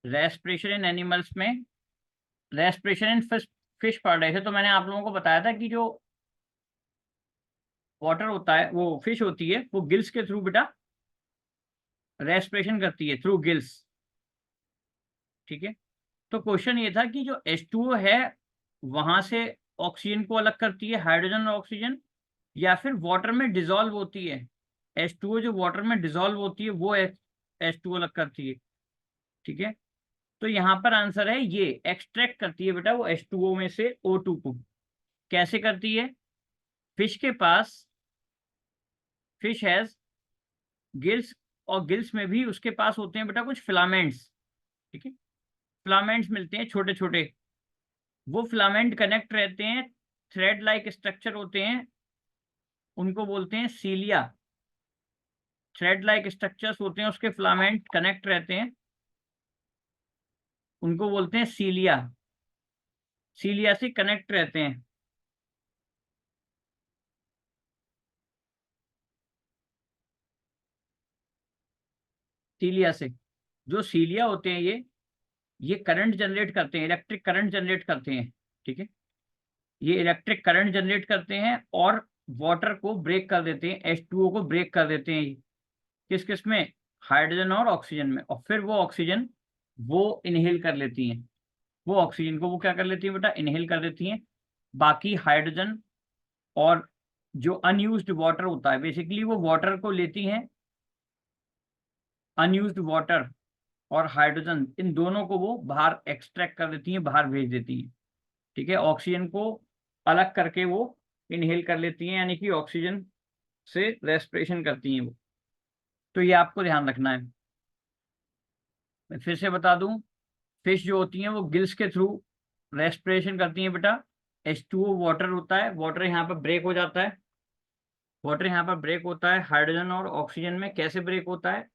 Respiration in animals में, respiration in fish fish पढ़ रहे थे, तो मैंने आप लोगों को बताया था कि जो वाटर होता है, वो फिश होती है, वो गिल्स के थ्रू बेटा रेस्पिरेशन करती है, थ्रू गिल्स। ठीक है, तो क्वेश्चन ये था कि जो H2O है वहां से ऑक्सीजन को अलग करती है, हाइड्रोजन और ऑक्सीजन, या फिर वाटर में डिजोल्व होती है। H2O जो वाटर में डिजोल्व होती है वो H2O अलग करती है। ठीक है, तो यहाँ पर आंसर है ये, एक्सट्रैक्ट करती है बेटा वो H2O में से O2 को। कैसे करती है? फिश के पास, फिश हैज गिल्स, और गिल्स में भी उसके पास होते हैं बेटा कुछ फिलामेंट्स। ठीक है, फिलामेंट्स मिलते हैं छोटे छोटे, वो फिलामेंट कनेक्ट रहते हैं, थ्रेड लाइक स्ट्रक्चर होते हैं, उनको बोलते हैं सीलिया। थ्रेड लाइक स्ट्रक्चर्स होते हैं, उसके फिलामेंट कनेक्ट रहते हैं, उनको बोलते हैं सीलिया। सीलिया से कनेक्ट रहते हैं। सीलिया से, जो सीलिया होते हैं ये करंट जनरेट करते हैं, इलेक्ट्रिक करंट जनरेट करते हैं। ठीक है, ये इलेक्ट्रिक करंट जनरेट करते हैं और वाटर को ब्रेक कर देते हैं, H2O को ब्रेक कर देते हैं। किस किस में? हाइड्रोजन और ऑक्सीजन में। और फिर वो ऑक्सीजन वो इनहेल कर लेती हैं, वो ऑक्सीजन को वो क्या कर लेती है बेटा? इनहेल कर देती हैं। बाकी हाइड्रोजन और जो अनयूज्ड वाटर होता है, बेसिकली वो वाटर को लेती हैं, अनयूज्ड वाटर और हाइड्रोजन, इन दोनों को वो बाहर एक्सट्रैक्ट कर देती हैं, बाहर भेज देती हैं। ठीक है, ऑक्सीजन को अलग करके वो इनहेल कर लेती हैं, यानी कि ऑक्सीजन से रेस्पिरेशन करती हैं वो। तो ये आपको ध्यान रखना है। मैं फिर से बता दूं, फिश जो होती हैं वो गिल्स के थ्रू रेस्पिरेशन करती हैं बेटा। H2O वाटर होता है, वाटर यहाँ पर ब्रेक हो जाता है, वाटर यहाँ पर ब्रेक होता है हाइड्रोजन और ऑक्सीजन में। कैसे ब्रेक होता है?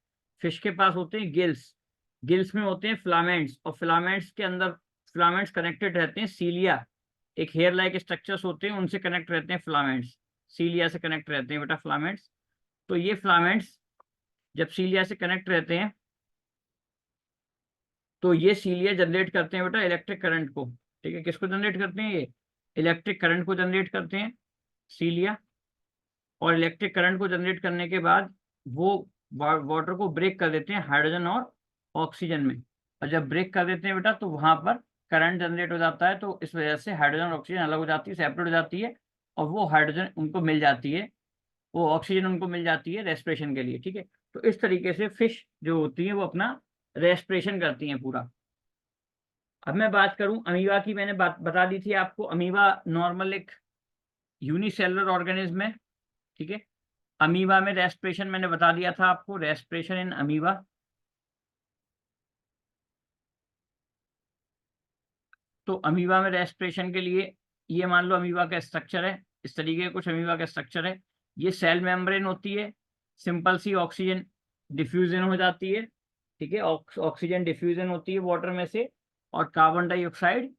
फिश के पास होते हैं गिल्स, गिल्स में होते हैं फिलामेंट्स, और फिलामेंट्स के अंदर फिलामेंट्स कनेक्टेड रहते हैं सीलिया, एक हेयर लाइक स्ट्रक्चर्स होते हैं, उनसे कनेक्ट रहते हैं फिलामेंट्स, सीलिया से कनेक्ट रहते हैं बेटा फिलामेंट्स। तो ये फिलामेंट्स जब सीलिया से कनेक्ट रहते हैं, तो ये सीलिया जनरेट करते हैं बेटा इलेक्ट्रिक करंट को। ठीक है, किसको जनरेट करते हैं? ये इलेक्ट्रिक करंट को जनरेट करते हैं, सीलिया। और इलेक्ट्रिक करंट को जनरेट करने के बाद वो वाटर को ब्रेक कर देते हैं हाइड्रोजन और ऑक्सीजन में। और जब ब्रेक कर देते हैं बेटा, तो वहां पर करंट जनरेट हो जाता है, तो इस वजह से हाइड्रोजन और ऑक्सीजन अलग हो जाती है, सेपरेट हो जाती है, और वो हाइड्रोजन उनको मिल जाती है, वो ऑक्सीजन उनको मिल जाती है रेस्पिरेशन के लिए। ठीक है, तो इस तरीके से फिश जो होती है वो अपना रेस्पिरेशन करती हैं पूरा। अब मैं बात करूं अमीबा की, मैंने बात बता दी थी आपको, अमीबा नॉर्मल एक यूनिसेलुलर ऑर्गेनिज्म है। ठीक है, अमीबा में रेस्पिरेशन मैंने बता दिया था आपको, रेस्पिरेशन इन अमीबा। तो अमीबा में रेस्पिरेशन के लिए, ये मान लो अमीबा का स्ट्रक्चर है, इस तरीके का कुछ अमीबा का स्ट्रक्चर है। ये सेल मेम्ब्रेन होती है, सिंपल सी ऑक्सीजन डिफ्यूजन हो जाती है। ठीक है, ऑक्सीजन डिफ्यूजन होती है वाटर में से, और कार्बन डाइऑक्साइड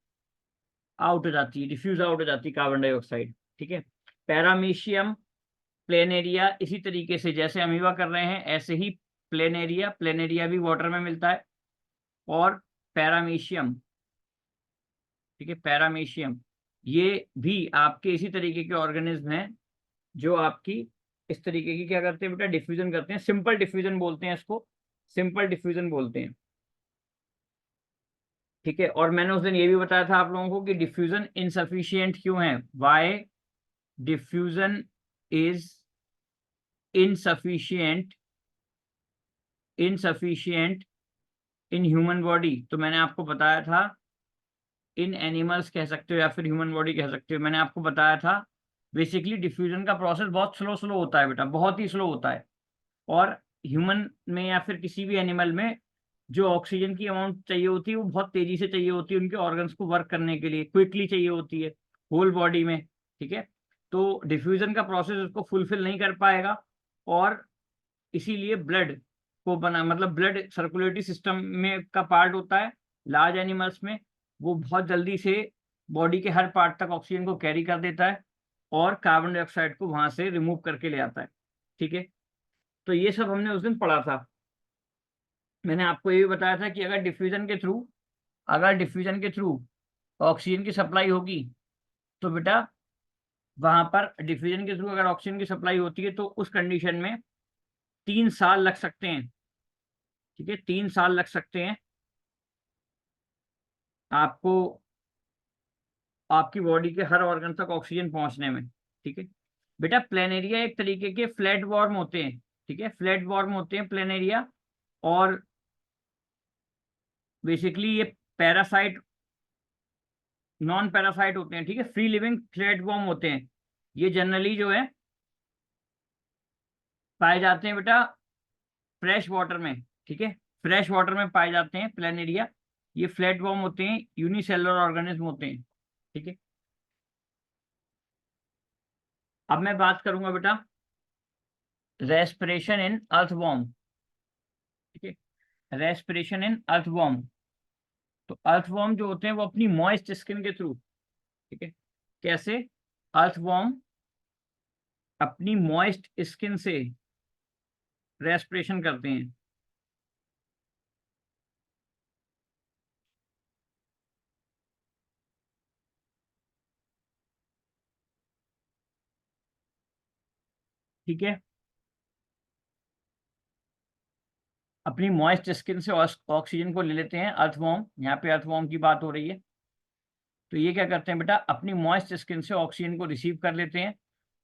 आउट हो जाती है, डिफ्यूज आउट हो जाती है कार्बन डाइऑक्साइड। ठीक है, पैरामीशियम, प्लेनेरिया, इसी तरीके से जैसे अमीबा कर रहे हैं ऐसे ही प्लेनेरिया, प्लेनेरिया भी वाटर में मिलता है, और पैरामीशियम। ठीक है, पैरामीशियम, ये भी आपके इसी तरीके के ऑर्गेनिज्म हैं जो आपकी इस तरीके की क्या करते हैं बेटा? डिफ्यूजन करते हैं, सिंपल डिफ्यूजन बोलते हैं इसको, सिंपल डिफ्यूजन बोलते हैं। ठीक है, और मैंने उस दिन ये भी बताया था आप लोगों को कि डिफ्यूजन इनसफिशियंट क्यों है, why diffusion is insufficient, insufficient in human body. तो मैंने आपको बताया था, इन एनिमल्स कह सकते हो या फिर ह्यूमन बॉडी कह सकते हो, मैंने आपको बताया था बेसिकली डिफ्यूजन का प्रोसेस बहुत स्लो स्लो होता है बेटा, बहुत ही स्लो होता है। और ह्यूमन में या फिर किसी भी एनिमल में जो ऑक्सीजन की अमाउंट चाहिए होती है वो बहुत तेजी से चाहिए होती है, उनके ऑर्गन्स को वर्क करने के लिए क्विकली चाहिए होती है, होल बॉडी में। ठीक है, तो डिफ्यूजन का प्रोसेस उसको फुलफिल नहीं कर पाएगा, और इसीलिए ब्लड को बना, मतलब ब्लड सर्कुलेटरी सिस्टम में का पार्ट होता है लार्ज एनिमल्स में, वो बहुत जल्दी से बॉडी के हर पार्ट तक ऑक्सीजन को कैरी कर देता है, और कार्बन डाइऑक्साइड को वहां से रिमूव करके ले आता है। ठीक है, तो ये सब हमने उस दिन पढ़ा था। मैंने आपको ये भी बताया था कि अगर डिफ्यूजन के थ्रू ऑक्सीजन की सप्लाई होगी तो बेटा वहां पर डिफ्यूजन के थ्रू अगर ऑक्सीजन की सप्लाई होती है तो उस कंडीशन में 3 साल लग सकते हैं। ठीक है, 3 साल लग सकते हैं आपको आपकी बॉडी के हर ऑर्गन तक ऑक्सीजन पहुंचने में। ठीक है बेटा, प्लेनेरिया एक तरीके के फ्लैट वॉर्म होते हैं। ठीक है, फ्लैट वॉर्म होते हैं प्लेनेरिया। और बेसिकली ये पैरासाइट नॉन पैरासाइट होते हैं। ठीक है, फ्री लिविंग फ्लैट वॉर्म होते हैं। ये जनरली जो है पाए जाते हैं बेटा फ्रेश वाटर में। ठीक है, फ्रेश वाटर में पाए जाते हैं प्लेनेरिया। ये फ्लैट वॉर्म होते हैं, यूनिसेलुलर ऑर्गेनिज्म होते हैं। ठीक है, अब मैं बात करूंगा बेटा रेस्पिरेशन इन अर्थवॉर्म। ठीक है, रेस्पिरेशन इन अर्थवॉर्म। तो अर्थवॉर्म जो होते हैं वो अपनी मॉइस्ट स्किन के थ्रू, ठीक है, कैसे अर्थवॉर्म अपनी मॉइस्ट स्किन से रेस्पिरेशन करते हैं। ठीक है, अपनी मॉइस्ट स्किन से ऑक्सीजन को ले लेते हैं अर्थवॉर्म। यहाँ पे अर्थवॉर्म की बात हो रही है। तो ये क्या करते हैं बेटा, अपनी मॉइस्ट स्किन से ऑक्सीजन को रिसीव कर लेते हैं।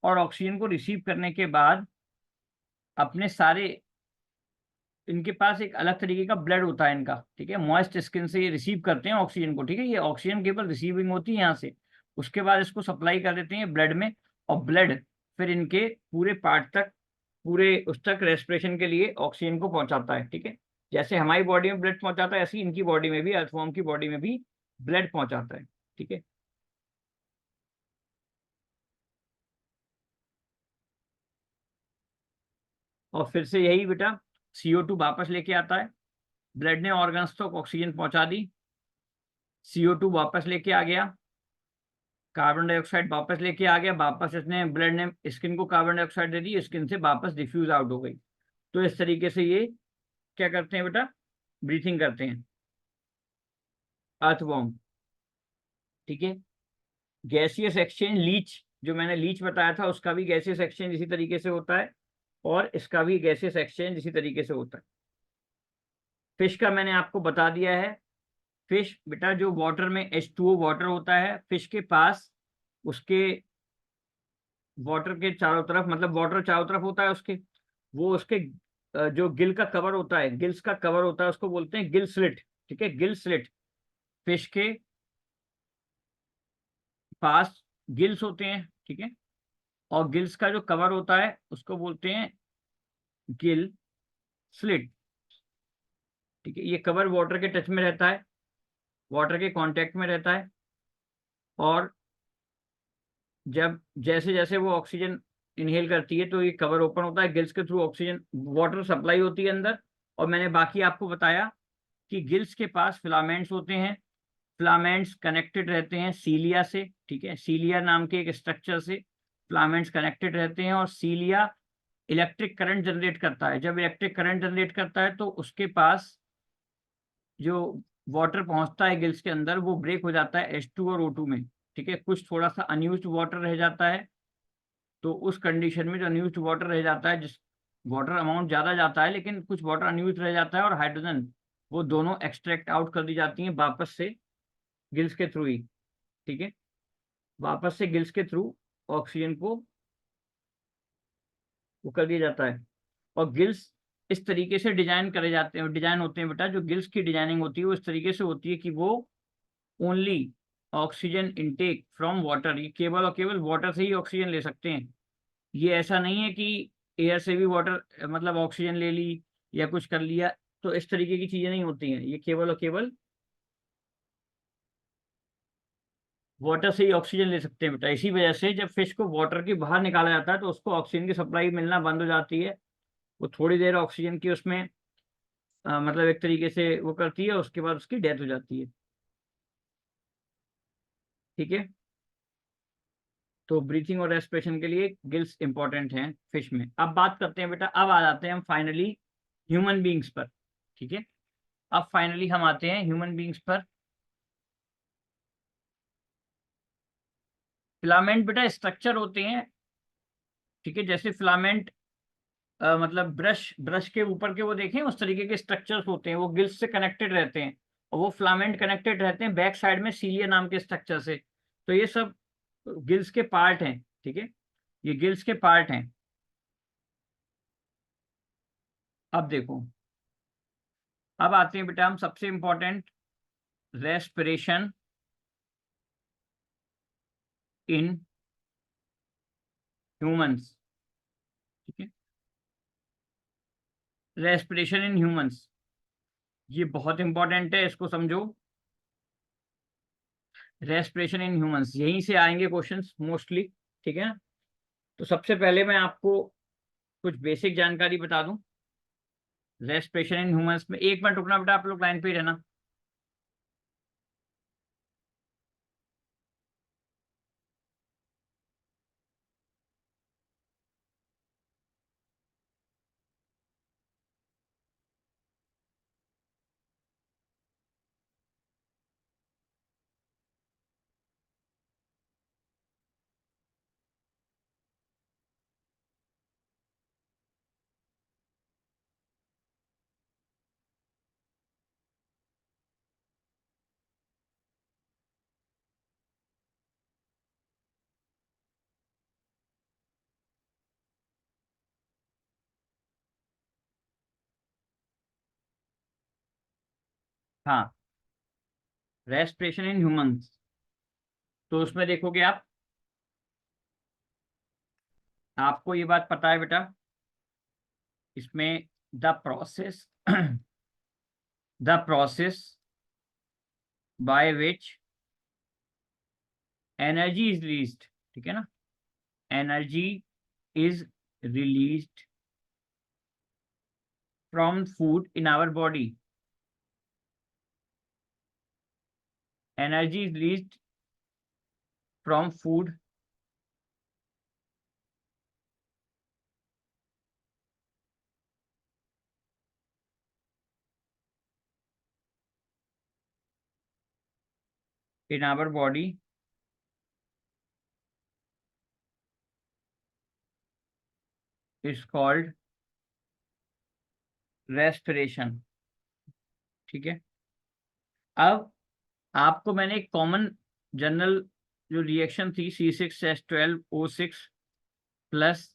और ऑक्सीजन को रिसीव करने के बाद अपने सारे इनके पास एक अलग तरीके का ब्लड होता है इनका। ठीक है, मॉइस्ट स्किन से ये रिसीव करते हैं ऑक्सीजन को। ठीक है, ये ऑक्सीजन केवल रिसीविंग होती है यहाँ से, उसके बाद इसको सप्लाई कर देते हैं ब्लड में। और ब्लड फिर इनके पूरे पार्ट तक, पूरे उस तक रेस्पिरेशन के लिए ऑक्सीजन को पहुंचाता है। ठीक है, जैसे हमारी बॉडी में ब्लड पहुंचाता है ऐसे ही इनकी बॉडी में भी, अर्थवॉर्म की बॉडी में भी ब्लड पहुंचाता है। ठीक है, और फिर से यही बेटा CO2 वापस लेके आता है। ब्लड ने ऑर्गन्स तक ऑक्सीजन पहुंचा दी, CO2 वापस लेके आ गया, कार्बन डाइऑक्साइड वापस लेके आ गया, वापस इसने ब्लड ने स्किन को कार्बन डाइऑक्साइड दे दी, स्किन से वापस डिफ्यूज आउट हो गई। तो इस तरीके से ये क्या करते हैं बेटा, ब्रीथिंग करते हैं अर्थवॉर्म। ठीक है, गैसियस एक्सचेंज लीच, जो मैंने लीच बताया था उसका भी गैसियस एक्सचेंज इसी तरीके से होता है, और इसका भी गैसियस एक्सचेंज इसी तरीके से होता है। फिश का मैंने आपको बता दिया है। फिश बेटा जो वाटर में H2O वाटर होता है, फिश के पास उसके वाटर के चारों तरफ, मतलब वाटर चारों तरफ होता है उसके, वो उसके जो गिल का कवर होता है, गिल्स का कवर होता है, उसको बोलते हैं गिल स्लिट। ठीक है, गिल स्लिट, फिश के पास गिल्स होते हैं। ठीक है, और गिल्स का जो कवर होता है उसको बोलते हैं गिल स्लिट। ठीक है, ये कवर वाटर के टच में रहता है, वाटर के कांटेक्ट में रहता है। और जब जैसे जैसे वो ऑक्सीजन इनहेल करती है तो ये कवर ओपन होता है, गिल्स के थ्रू ऑक्सीजन वाटर सप्लाई होती है अंदर। और मैंने बाकी आपको बताया कि गिल्स के पास फिलामेंट्स होते हैं, फिलामेंट्स कनेक्टेड रहते हैं सीलिया से। ठीक है, सीलिया नाम के एक स्ट्रक्चर से फिलामेंट्स कनेक्टेड रहते हैं, और सीलिया इलेक्ट्रिक करंट जनरेट करता है। जब इलेक्ट्रिक करंट जनरेट करता है तो उसके पास जो वाटर पहुंचता है गिल्स के अंदर वो ब्रेक हो जाता है H2 और O2 में। ठीक है, कुछ थोड़ा सा अनयूज्ड वाटर रह जाता है। तो उस कंडीशन में जो अनयूज्ड वाटर रह जाता है, जिस वाटर अमाउंट ज़्यादा जाता है लेकिन कुछ वाटर अनयूज्ड रह जाता है, और हाइड्रोजन, वो दोनों एक्सट्रैक्ट आउट कर दी जाती हैं वापस से गिल्स के थ्रू ही। ठीक है, वापस से गिल्स के थ्रू ऑक्सीजन को वो कर दिया जाता है। और गिल्स इस तरीके से डिजाइन करे जाते हैं, डिजाइन होते हैं बेटा, जो गिल्स की डिजाइनिंग होती है वो इस तरीके से होती है कि वो only oxygen intake from water, ये केवल और केवल वाटर से ही ऑक्सीजन ले सकते हैं। ये ऐसा नहीं है कि एयर से भी वाटर मतलब ऑक्सीजन ले ली या कुछ कर लिया, तो इस तरीके की चीजें नहीं होती हैं। ये केवल और केवल वाटर से ही ऑक्सीजन ले सकते हैं बेटा। इसी वजह से जब फिश को वाटर के बाहर निकाला जाता है तो उसको ऑक्सीजन की सप्लाई मिलना बंद हो जाती है। वो थोड़ी देर ऑक्सीजन की उसमें मतलब एक तरीके से वो करती है, उसके बाद उसकी डेथ हो जाती है। ठीक है, तो ब्रीथिंग और रेस्पिरेशन के लिए गिल्स इंपॉर्टेंट हैं फिश में। अब बात करते हैं बेटा, अब आ जाते हैं हम फाइनली ह्यूमन बींग्स पर। ठीक है, अब फाइनली हम आते हैं ह्यूमन बींग्स पर। फिलामेंट बेटा स्ट्रक्चर होते हैं, ठीक है, जैसे फिलामेंट मतलब ब्रश ब्रश के ऊपर के वो देखें उस तरीके के स्ट्रक्चर्स होते हैं, वो गिल्स से कनेक्टेड रहते हैं, और वो फिलामेंट कनेक्टेड रहते हैं बैक साइड में सीलिया नाम के स्ट्रक्चर से। तो ये सब गिल्स के पार्ट हैं, ठीक है, ये गिल्स के पार्ट हैं। अब देखो, अब आते हैं बेटा हम सबसे इंपॉर्टेंट, रेस्पिरेशन इन ह्यूमंस, ठीक है, रेस्पिरेशन इन ह्यूमंस, ये बहुत इंपॉर्टेंट है, इसको समझो। रेस्पिरेशन इन ह्यूमंस, यहीं से आएंगे क्वेश्चंस मोस्टली, ठीक है ना। तो सबसे पहले मैं आपको कुछ बेसिक जानकारी बता दूं रेस्पिरेशन इन ह्यूमंस में। एक मिनट रुकना बेटा, आप लोग लाइन पे ही रहना। हाँ, रेस्पिरेशन इन ह्यूमंस, तो उसमें देखोगे आप, आपको ये बात पता है बेटा, इसमें the process the process by which energy is released, ठीक है ना, energy is released from food in our body, energy is released from food in our body is called respiration, ठीक है। अब आपको मैंने एक कॉमन जनरल जो रिएक्शन थी C6H12O6 plus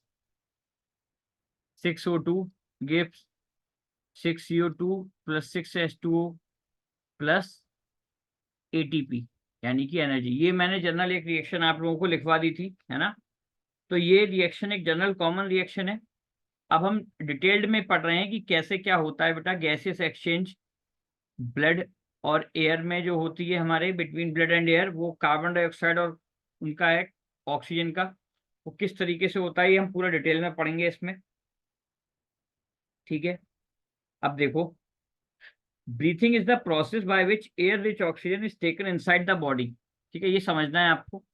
6O2 gives 6CO2 plus 6H2O plus ATP, यानी कि एनर्जी, ये मैंने जनरल एक रिएक्शन आप लोगों को लिखवा दी थी, है ना। तो ये रिएक्शन एक जनरल कॉमन रिएक्शन है। अब हम डिटेल्ड में पढ़ रहे हैं कि कैसे क्या होता है बेटा, गैसेस एक्सचेंज ब्लड और एयर में जो होती है हमारे बिटवीन ब्लड एंड एयर, वो कार्बन डाइऑक्साइड और उनका है ऑक्सीजन का, वो किस तरीके से होता है ये हम पूरा डिटेल में पढ़ेंगे इसमें, ठीक है। अब देखो, breathing is the process by which air rich oxygen is taken inside the body, ठीक है, ये समझना है आपको।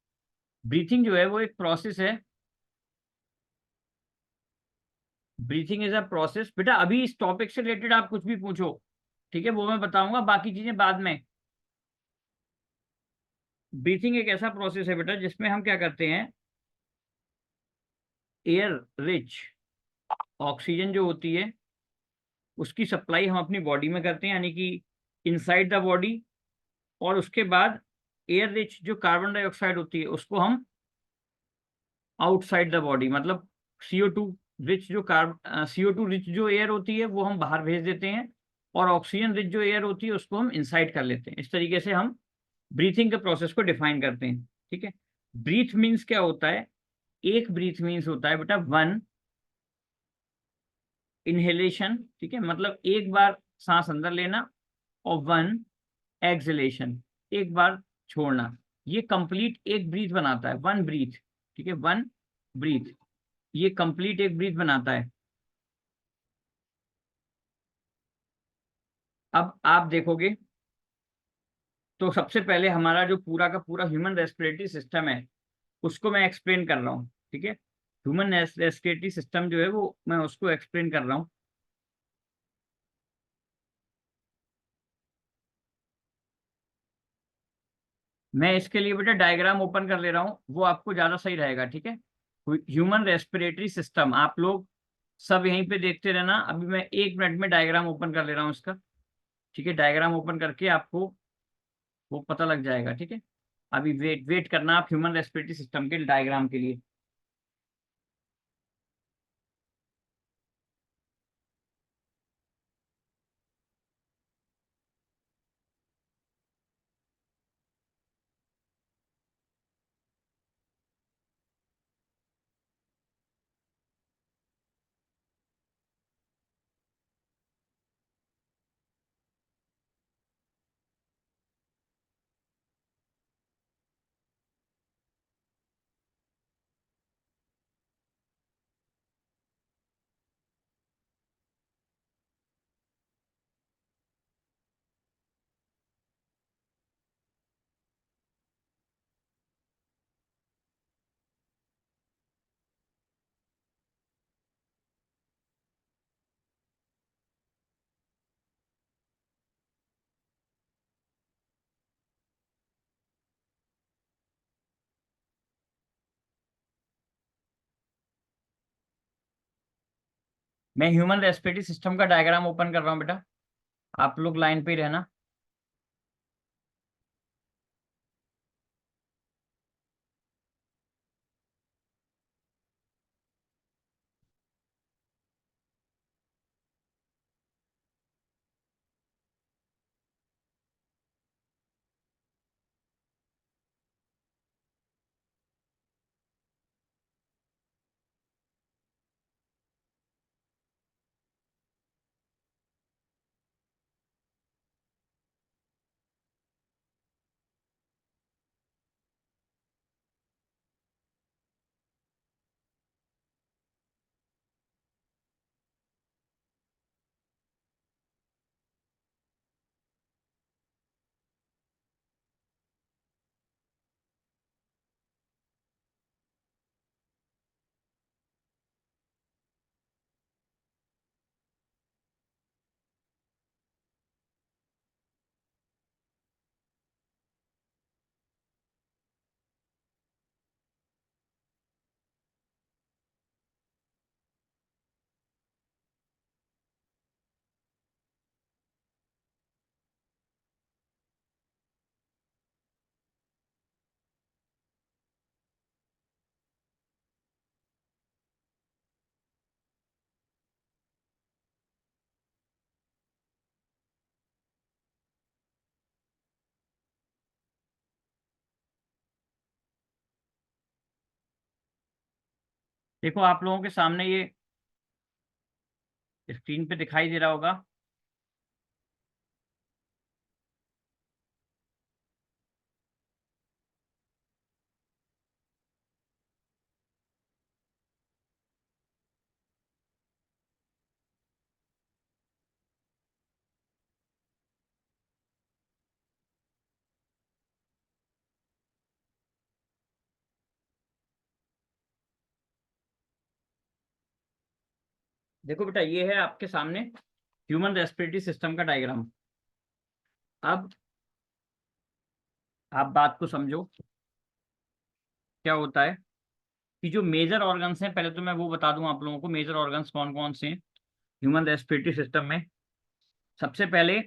ब्रीथिंग जो है वो एक प्रोसेस है, ब्रीथिंग इज अ प्रोसेस। बेटा अभी इस टॉपिक से रिलेटेड आप कुछ भी पूछो, ठीक है, वो मैं बताऊंगा, बाकी चीजें बाद में। ब्रीथिंग एक ऐसा प्रोसेस है बेटा जिसमें हम क्या करते हैं, एयर रिच ऑक्सीजन जो होती है उसकी सप्लाई हम अपनी बॉडी में करते हैं, यानी कि इनसाइड द बॉडी, और उसके बाद एयर रिच जो कार्बन डाइऑक्साइड होती है उसको हम आउटसाइड द बॉडी, मतलब CO2 रिच जो CO2 रिच जो एयर होती है वो हम बाहर भेज देते हैं, और ऑक्सीजन रिच जो एयर होती है उसको हम इनसाइड कर लेते हैं। इस तरीके से हम ब्रीथिंग के प्रोसेस को डिफाइन करते हैं, ठीक है। ब्रीथ मीन्स क्या होता है, एक ब्रीथ मीन्स होता है बेटा वन इनहेलेशन, ठीक है, मतलब एक बार सांस अंदर लेना, और वन एक्सहेलेशन, एक बार छोड़ना। ये कंप्लीट एक ब्रीथ बनाता है, वन ब्रीथ, ठीक है, वन ब्रीथ, ये कंप्लीट एक ब्रीथ बनाता है। अब आप देखोगे तो सबसे पहले हमारा जो पूरा का पूरा ह्यूमन रेस्पिरेटरी सिस्टम है उसको मैं एक्सप्लेन कर रहा हूँ, ठीक है। ह्यूमन रेस्पिरेटरी सिस्टम जो है वो मैं उसको एक्सप्लेन कर रहा हूँ। मैं इसके लिए बेटा डायग्राम ओपन कर ले रहा हूँ, वो आपको ज्यादा सही रहेगा, ठीक है। ह्यूमन रेस्पिरेटरी सिस्टम, आप लोग सब यहीं पे देखते रहना। अभी मैं 1 मिनट में डायग्राम ओपन कर ले रहा हूँ इसका, ठीक है। डायग्राम ओपन करके आपको वो पता लग जाएगा, ठीक है। अभी वेट वेट करना आप ह्यूमन रेस्पिरेटरी सिस्टम के डायग्राम के लिए। मैं ह्यूमन रेस्पिरेटरी सिस्टम का डायग्राम ओपन कर रहा हूँ बेटा, आप लोग लाइन पे ही रहना। देखो आप लोगों के सामने ये स्क्रीन पे दिखाई दे रहा होगा। देखो बेटा ये है आपके सामने ह्यूमन रेस्पिरेटरी सिस्टम का डायग्राम। अब आप बात को समझो, क्या होता है कि जो मेजर ऑर्गन्स हैं, पहले तो मैं वो बता दूं आप लोगों को मेजर ऑर्गन्स कौन कौन से हैं ह्यूमन रेस्पिरेटरी सिस्टम में। सबसे पहले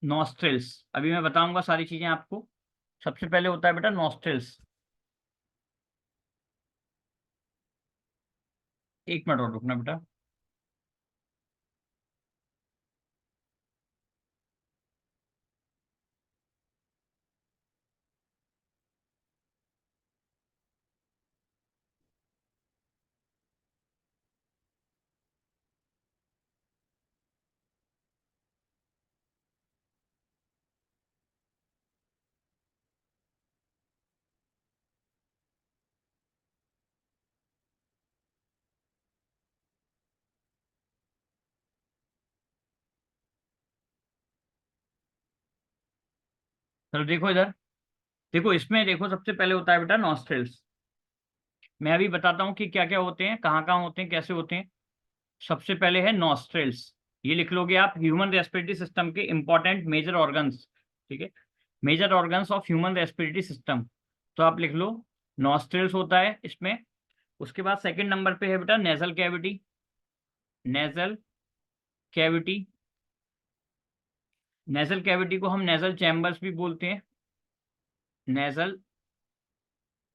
नॉस्ट्रिल्स, अभी मैं बताऊंगा सारी चीजें आपको। सबसे पहले होता है बेटा नॉस्ट्रिल्स। 1 मिनट और रुकना बेटा। चलो देखो इधर, देखो इसमें देखो सबसे पहले होता है बेटा नॉस्ट्रिल्स। मैं अभी बताता हूँ कि क्या क्या होते हैं, कहाँ कहाँ होते हैं, कैसे होते हैं। सबसे पहले है नॉस्ट्रिल्स, ये लिख लोगे आप ह्यूमन रेस्पिरेटरी सिस्टम के इंपॉर्टेंट मेजर ऑर्गन्स, ठीक है। Major organs of human respiratory system, तो आप लिख लो नॉस्ट्रिल्स होता है इसमें। उसके बाद सेकंड नंबर पे है बेटा nasal cavity, nasal cavity. Nasal cavity को हम नेजल चैम्बर्स भी बोलते हैं, नेजल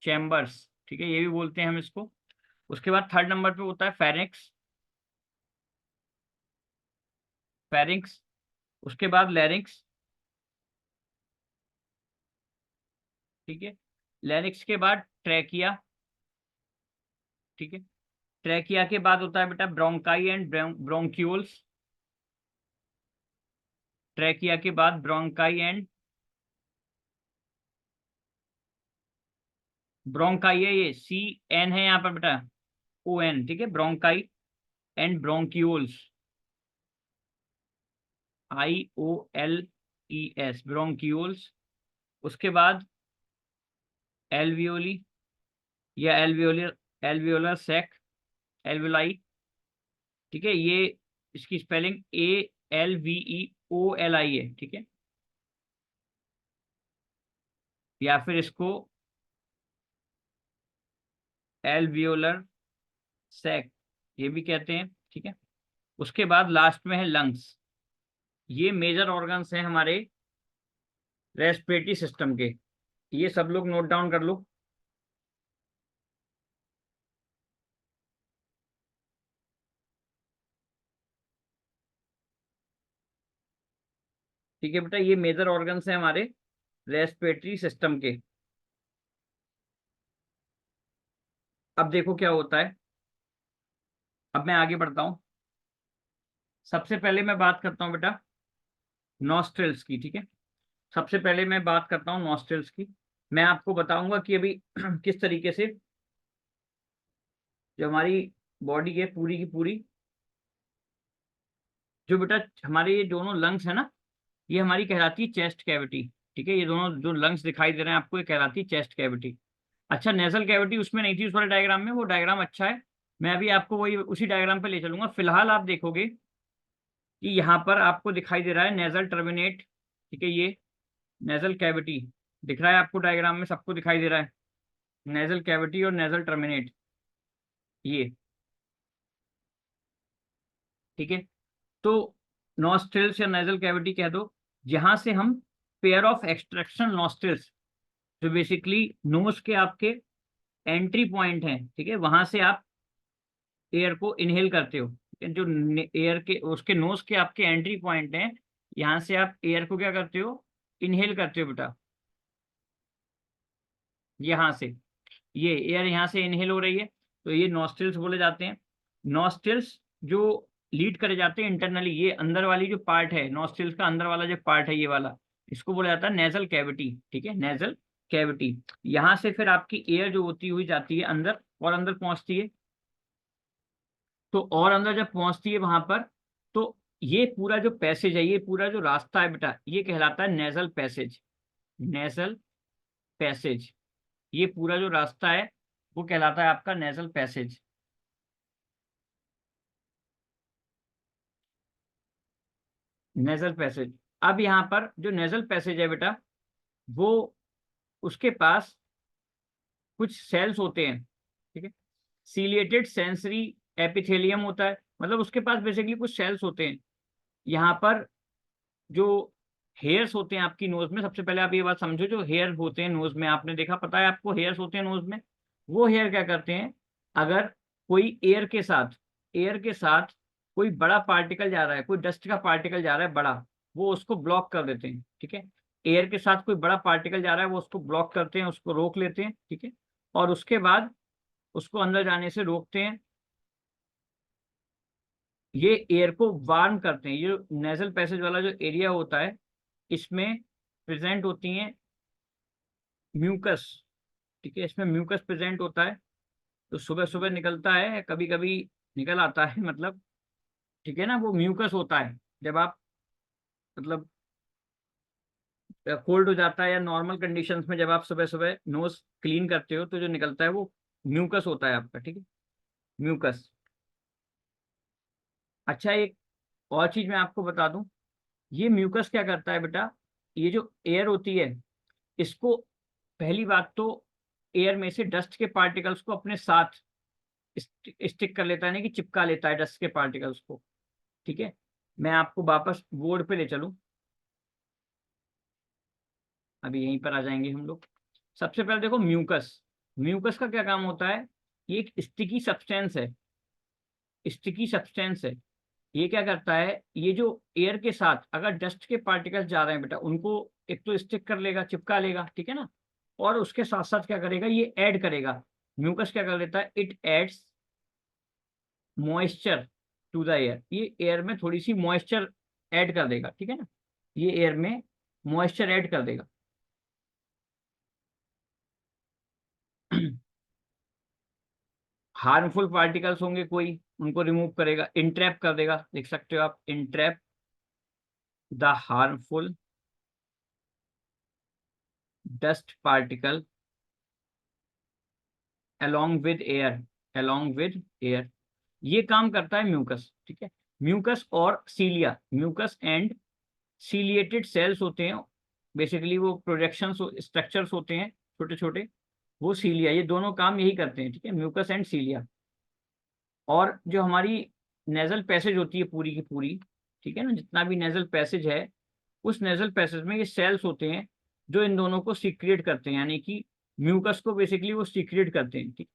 चैम्बर्स, ठीक है, ये भी बोलते हैं हम इसको। उसके बाद थर्ड नंबर पे होता है फेरिंक्स, फेरिंक्स। उसके बाद लैरिंक्स, ठीक है। लैरिंक्स के बाद ट्रैकिया, ठीक है। ट्रैकिया के बाद होता है बेटा ब्रोंकाई एंड ब्रोंक्यूल्स, ट्रैकिया के बाद ब्रोंकाई एंड ब्रोंकाई है, ये सी एन है यहाँ पर बेटा, ओ एन, ठीक है, bronchi and bronchioles, I O L E S, bronchioles. उसके बाद एल्वियोली या एल्वियोलर, एल्वियोलर सैक, एल्वियोलाई, ठीक है, ये इसकी स्पेलिंग ALVEOLI है, ठीक है, या फिर इसको एल्वियोलर सैक ये भी कहते हैं, ठीक है। उसके बाद लास्ट में है लंग्स, ये मेजर ऑर्गन्स हैं हमारे रेस्पिरेटरी सिस्टम के, ये सब लोग नोट डाउन कर लो। ठीक है बेटा, ये मेजर ऑर्गन्स हैं हमारे रेस्पिरेटरी सिस्टम के। अब देखो क्या होता है, अब मैं आगे बढ़ता हूँ। सबसे पहले मैं बात करता हूँ बेटा नॉस्ट्रिल्स की, ठीक है। सबसे पहले मैं बात करता हूँ नॉस्ट्रिल्स की। मैं आपको बताऊंगा कि अभी किस तरीके से जो हमारी बॉडी है पूरी की पूरी, जो बेटा हमारे ये दोनों लंग्स है ना, ये हमारी कहलाती है चेस्ट कैविटी, ठीक है। ये दोनों जो लंग्स दिखाई दे रहे हैं आपको, ये कहलाती है चेस्ट कैविटी। अच्छा, नेजल कैविटी उसमें नहीं थी उस वाले डायग्राम में, वो डायग्राम अच्छा है, मैं अभी आपको वही उसी डायग्राम पे ले चलूंगा। फिलहाल आप देखोगे कि यहाँ पर आपको दिखाई दे रहा है नेजल टर्मिनेट, ठीक है, ये नेजल कैविटी दिख रहा है आपको डायग्राम में, सबको दिखाई दे रहा है नेजल कैविटी और नेजल टर्मिनेट, ये, ठीक है। तो नॉस्ट्रिल्स या नेजल कैविटी कह दो, जहां से हम पेयर ऑफ एक्सट्रैक्शन नॉस्ट्रिल्स, जो बेसिकली नोज के आपके एंट्री पॉइंट हैं, ठीक है, वहां से आप एयर को इनहेल करते हो, जो एयर के उसके नोज के आपके एंट्री पॉइंट हैं, यहाँ से आप एयर को क्या करते हो, इनहेल करते हो बेटा, यहाँ से ये एयर यहाँ से इनहेल हो रही है, तो ये नॉस्ट्रिल्स बोले जाते हैं। नॉस्ट्रिल्स जो लीड करे जाते हैं इंटरनली, ये अंदर वाली जो पार्ट है नॉस्ट्रिल्स का, अंदर वाला जो पार्ट है ये वाला, इसको बोला जाता है नेजल कैविटी, ठीक है, नेजल कैविटी। यहाँ से फिर आपकी एयर जो होती हुई जाती है अंदर और अंदर पहुंचती है, तो और अंदर जब पहुंचती है वहां पर, तो ये पूरा जो पैसेज है, ये पूरा जो रास्ता है बेटा, ये कहलाता है नेजल पैसेज, नेजल पैसेज। ये पूरा जो रास्ता है वो कहलाता है आपका नेजल पैसेज, नेजल पैसेज। अब यहाँ पर जो नेजल पैसेज है बेटा, वो उसके पास कुछ सेल्स होते हैं, ठीक है, सीलिएटेड सेंसरी एपिथेलियम होता है, मतलब उसके पास बेसिकली कुछ सेल्स होते हैं। यहाँ पर जो हेयर्स होते हैं आपकी नोज में, सबसे पहले आप ये बात समझो, जो हेयर होते हैं नोज में, आपने देखा, पता है आपको हेयर्स होते हैं नोज में, वो हेयर क्या करते हैं, अगर कोई एयर के साथ कोई बड़ा पार्टिकल जा रहा है, कोई डस्ट का पार्टिकल जा रहा है बड़ा, वो उसको ब्लॉक कर देते हैं, ठीक है। एयर के साथ कोई बड़ा पार्टिकल जा रहा है, वो उसको ब्लॉक करते हैं, उसको रोक लेते हैं, ठीक है, और उसके बाद उसको अंदर जाने से रोकते हैं। ये एयर को वार्म करते हैं। ये नेजल पैसेज वाला जो एरिया होता है, इसमें प्रेजेंट होती हैं म्यूकस, ठीक है, इसमें म्यूकस प्रेजेंट होता है, तो सुबह सुबह निकलता है, कभी कभी निकल आता है, मतलब, ठीक है ना, वो म्यूकस होता है जब आप, मतलब, कोल्ड हो जाता है या नॉर्मल कंडीशंस में जब आप सुबह सुबह नोज क्लीन करते हो, तो जो निकलता है वो म्यूकस होता है आपका, ठीक है, म्यूकस। अच्छा, एक और चीज मैं आपको बता दूं, ये म्यूकस क्या करता है बेटा, ये जो एयर होती है, इसको पहली बात तो एयर में से डस्ट के पार्टिकल्स को अपने साथ स्टिक कर लेता है, यानी कि चिपका लेता है डस्ट के पार्टिकल्स को। ठीक है, मैं आपको वापस बोर्ड पे ले चलूं, अभी यहीं पर आ जाएंगे हम लोग। सबसे पहले देखो म्यूकस। म्यूकस का क्या काम होता है? ये एक स्टिकी सब्सटेंस है, स्टिकी सब्सटेंस है। ये क्या करता है, ये जो एयर के साथ अगर डस्ट के पार्टिकल्स जा रहे हैं बेटा, उनको एक तो स्टिक कर लेगा, चिपका लेगा, ठीक है ना। और उसके साथ साथ क्या करेगा, ये ऐड करेगा। म्यूकस क्या कर देता है, it adds moisture to the air. ये एयर में थोड़ी सी मॉइस्चर ऐड कर देगा, ठीक है ना। ये एयर में मॉइस्चर ऐड कर देगा। हार्मफुल पार्टिकल्स होंगे कोई, उनको रिमूव करेगा, इंट्रैप कर देगा। देख सकते हो आप, entrap the harmful dust particle along with air, along with air। ये काम करता है म्यूकस, ठीक है। म्यूकस और सीलिया, म्यूकस एंड सीलिएटेड सेल्स होते हैं, बेसिकली वो प्रोजेक्शन स्ट्रक्चर्स होते हैं छोटे छोटे, वो सीलिया, ये दोनों काम यही करते हैं, ठीक है, म्यूकस एंड सीलिया। और जो हमारी नेजल पैसेज होती है पूरी की पूरी, ठीक है ना, जितना भी नेजल पैसेज है, उस नेजल पैसेज में ये सेल्स होते हैं जो इन दोनों को सीक्रेट करते हैं, यानी कि म्यूकस को बेसिकली वो सीक्रेट करते हैं, ठीक।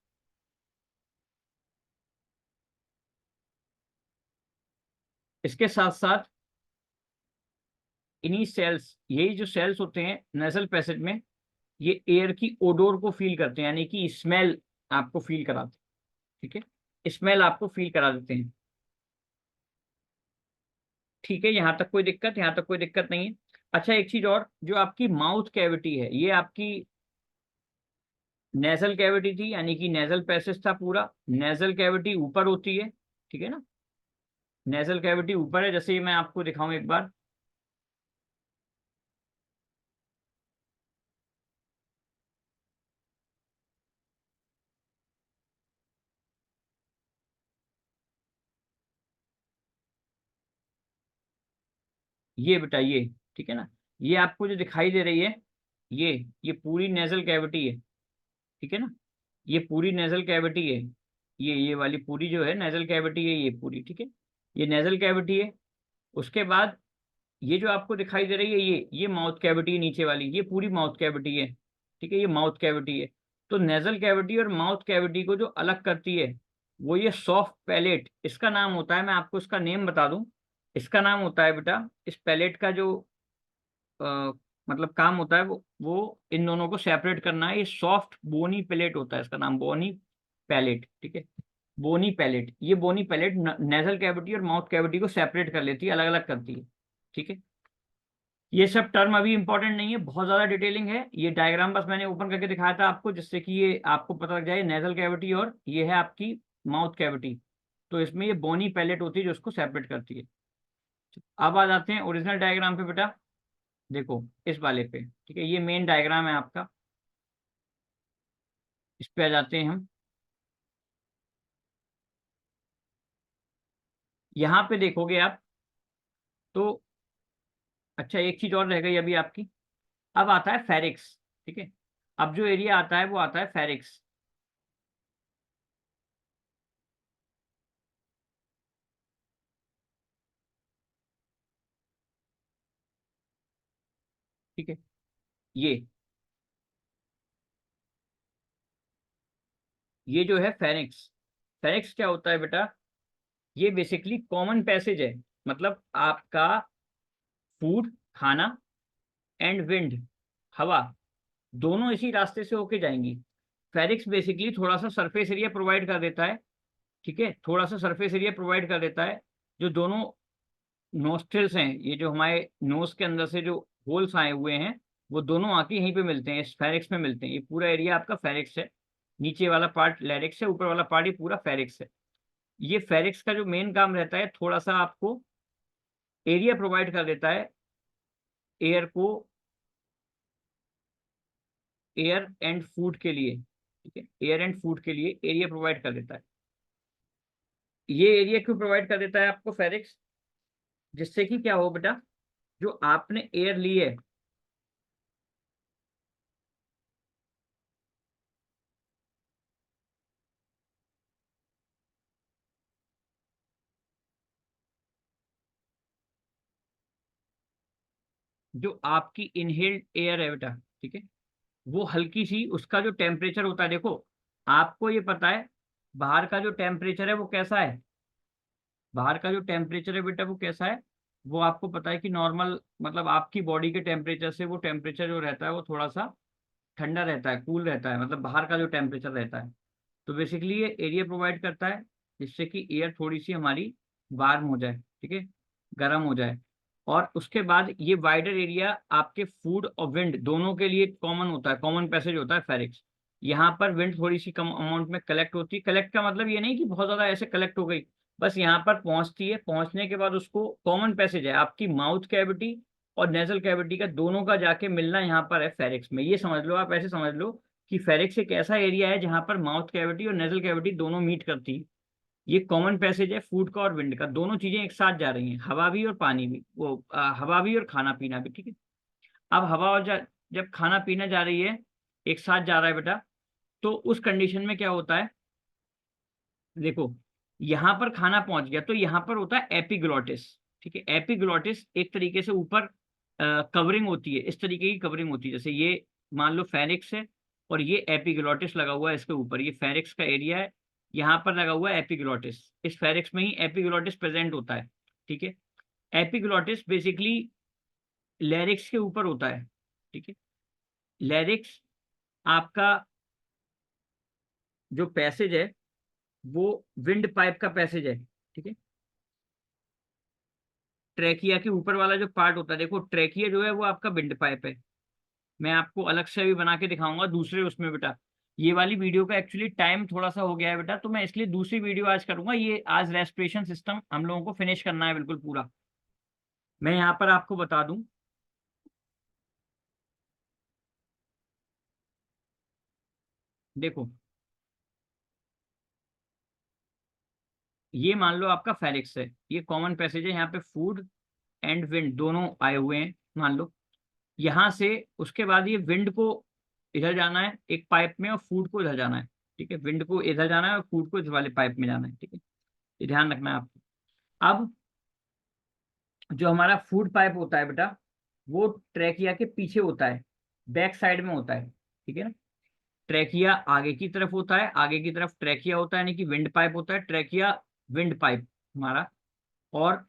इसके साथ साथ इन्हीं सेल्स, यही जो सेल्स होते हैं नेजल पैसेज में, ये एयर की ओडोर को फील करते हैं, यानी कि स्मेल आपको फील कराते हैं, ठीक है, स्मेल आपको फील करा देते हैं। ठीक है, यहाँ तक कोई दिक्कत, यहाँ तक कोई दिक्कत नहीं है। अच्छा, एक चीज और, जो आपकी माउथ कैविटी है, ये आपकी नेजल कैविटी थी, यानी कि नेजल पैसेज था पूरा। नेजल कैविटी ऊपर होती है, ठीक है ना, नेजल कैविटी ऊपर है। जैसे मैं आपको दिखाऊं एक बार, ये बेटा ये, ठीक है ना, ये आपको जो दिखाई दे रही है, ये पूरी नेजल कैविटी है, ठीक है ना, ये पूरी नेजल कैविटी है। ये वाली पूरी जो है नेजल कैविटी है, ये पूरी, ठीक है, ये नेजल कैविटी है। उसके बाद ये जो आपको दिखाई दे रही है, ये माउथ कैविटी नीचे वाली, ये पूरी माउथ कैविटी है, ठीक है, ये माउथ कैविटी है। तो नेजल कैविटी और माउथ कैविटी को जो अलग करती है, वो ये सॉफ्ट पैलेट, इसका नाम होता है, मैं आपको इसका नेम बता दूं, इसका नाम होता है बेटा, इस पैलेट का जो मतलब काम होता है, वो इन दोनों को सेपरेट करना है। ये सॉफ्ट बोनी पैलेट होता है, इसका नाम बोनी पैलेट, ठीक है, बोनी पैलेट। ये बोनी पैलेट नेजल कैविटी और माउथ कैविटी को सेपरेट कर लेती है, अलग अलग करती है, ठीक है। ये सब टर्म अभी इंपॉर्टेंट नहीं है, बहुत ज्यादा डिटेलिंग है। ये डायग्राम बस मैंने ओपन करके दिखाया था आपको, जिससे कि ये आपको पता लग जाए नेजल कैविटी और ये है आपकी माउथ कैविटी। तो इसमें ये बोनी पैलेट होती है जो उसको सेपरेट करती है। अब आ जाते हैं ओरिजिनल डायग्राम पे बेटा, देखो इस वाले पे, ठीक है, ये मेन डायग्राम है आपका। इस पे आ जाते हैं हम। यहाँ पे देखोगे आप तो, अच्छा एक चीज और रह गई अभी आपकी, अब आता है फेरिक्स, ठीक है। अब जो एरिया आता है वो आता है फेरिक्स, ठीक है। ये जो है फेरिक्स, फेरिक्स क्या होता है बेटा, ये बेसिकली कॉमन पैसेज है, मतलब आपका फूड, खाना एंड विंड, हवा, दोनों इसी रास्ते से होके जाएंगी। फेरिक्स बेसिकली थोड़ा सा सरफेस एरिया प्रोवाइड कर देता है, ठीक है, थोड़ा सा सरफेस एरिया प्रोवाइड कर देता है। जो दोनों नोस्ट्रिल्स हैं, ये जो हमारे नोज के अंदर से जो होल्स आए हुए हैं, वो दोनों आके यहीं पे मिलते हैं, इस फेरिक्स में मिलते हैं। ये पूरा एरिया आपका फेरिक्स है, नीचे वाला पार्ट लैरिक्स है, ऊपर वाला पार्ट ये पूरा फेरिक्स है। ये फेरिक्स का जो मेन काम रहता है, थोड़ा सा आपको एरिया प्रोवाइड कर देता है, एयर को, एयर एंड फूड के लिए, ठीक है, एयर एंड फूड के लिए एरिया प्रोवाइड कर देता है। ये एरिया क्यों प्रोवाइड कर देता है आपको फेरिक्स, जिससे कि क्या हो बेटा, जो आपने एयर ली है, जो आपकी इनहेल्ड एयर है बेटा, ठीक है, वो हल्की सी, उसका जो टेम्परेचर होता है, देखो आपको ये पता है बाहर का जो टेम्परेचर है वो कैसा है, बाहर का जो टेम्परेचर है बेटा वो कैसा है, वो आपको पता है कि नॉर्मल, मतलब आपकी बॉडी के टेम्परेचर से वो टेम्परेचर जो रहता है वो थोड़ा सा ठंडा रहता है, कूल रहता है, मतलब बाहर का जो टेम्परेचर रहता है। तो बेसिकली ये एरिया प्रोवाइड करता है जिससे कि एयर थोड़ी सी हमारी वार्म हो जाए, ठीक है, गर्म हो जाए। और उसके बाद ये वाइडर एरिया आपके फूड और विंड दोनों के लिए कॉमन होता है, कॉमन पैसेज होता है फेरिक्स। यहाँ पर विंड थोड़ी सी कम अमाउंट में कलेक्ट होती है, कलेक्ट का मतलब ये नहीं कि बहुत ज्यादा ऐसे कलेक्ट हो गई, बस यहाँ पर पहुंचती है, पहुंचने के बाद उसको कॉमन पैसेज है आपकी माउथ कैविटी और नेजल कैविटी का, दोनों का जाके मिलना यहाँ पर है फेरिक्स में। ये समझ लो, आप ऐसे समझ लो कि फेरिक्स एक ऐसा एरिया है जहां पर माउथ कैविटी और नेजल कैविटी दोनों मीट करती है। ये कॉमन पैसेज है फूड का और विंड का, दोनों चीजें एक साथ जा रही हैं, हवा भी और पानी भी, वो हवा भी और खाना पीना भी, ठीक है। अब हवा और जब खाना पीना जा रही है, एक साथ जा रहा है बेटा, तो उस कंडीशन में क्या होता है, देखो यहाँ पर खाना पहुंच गया तो यहाँ पर होता है एपिग्लॉटिस, ठीक है। एपिग्लॉटिस एक तरीके से ऊपर कवरिंग होती है, इस तरीके की कवरिंग होती है, जैसे ये मान लो फेरिक्स है और ये एपिग्लॉटिस लगा हुआ है इसके ऊपर, ये फेरिक्स का एरिया है, यहाँ पर लगा हुआ है एपिग्लॉटिस, इस फेरिक्स में ही एपिग्लॉटिस प्रेजेंट होता है, ठीक है। एपिग्लॉटिस बेसिकली लैरिक्स के ऊपर होता है, ठीक है। लैरिक्स आपका जो पैसेज है वो विंड पाइप का पैसेज है, ठीक है। ट्रेकिया के ऊपर वाला जो पार्ट होता है, देखो ट्रेकिया जो है वो आपका विंड पाइप है। मैं आपको अलग से भी बना के दिखाऊंगा दूसरे उसमें बेटा। ये वाली वीडियो का एक्चुअली टाइम थोड़ा सा हो गया है बेटा, तो मैं इसलिए दूसरी वीडियो आज करूंगा, ये आज रेस्पिरेशन सिस्टम हम लोगों को फिनिश करना है बिल्कुल पूरा। मैं यहाँ पर आपको बता दूं, देखो ये मान लो आपका फेरिक्स है, ये कॉमन पैसेज है, यहाँ पे फूड एंड विंड दोनों आए हुए हैं मान लो। यहाँ से उसके बाद ये विंड को इधर जाना है एक पाइप में और फूड को इधर जाना है, ठीक है। विंड को इधर जाना है और फूड को इस वाले पाइप में जाना है, ठीक है। ये ध्यान रखना है आपको। अब जो हमारा फूड पाइप होता है बेटा, वो ट्रैकिया के पीछे होता है, बैक साइड में होता है, ठीक है ना। ट्रैकिया आगे की तरफ होता है, आगे की तरफ ट्रैकिया होता है, यानी कि विंड पाइप होता है, ट्रैकिया विंड पाइप हमारा। और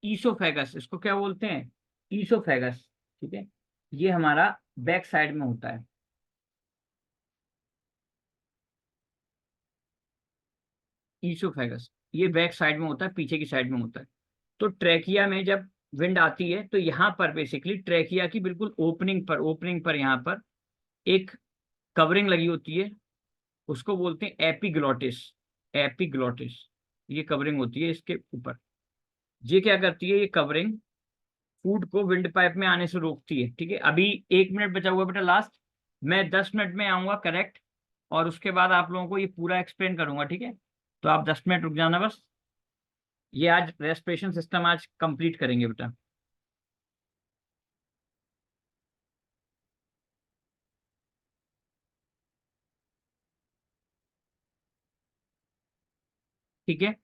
ईसोफेगस इसको क्या बोलते हैं, ईसोफेगस, ठीक है, ये हमारा बैक साइड में होता है। ईसोफेगस ये बैक साइड में होता है, पीछे की साइड में होता है। तो ट्रैकिया में जब विंड आती है तो यहाँ पर बेसिकली ट्रैकिया की बिल्कुल ओपनिंग पर यहाँ पर एक कवरिंग लगी होती है, उसको बोलते हैं एपिग्लॉटिस। एपिग्लॉटिस ये कवरिंग होती है इसके ऊपर। ये क्या करती है, ये कवरिंग फूड को विंड पाइप में आने से रोकती है, ठीक है। अभी 1 मिनट बचा हुआ बेटा लास्ट, मैं 10 मिनट में आऊंगा करेक्ट, और उसके बाद आप लोगों को ये पूरा एक्सप्लेन करूंगा, ठीक है। तो आप 10 मिनट रुक जाना बस, ये आज रेस्पिरेशन सिस्टम आज कंप्लीट करेंगे बेटा। ठीक है।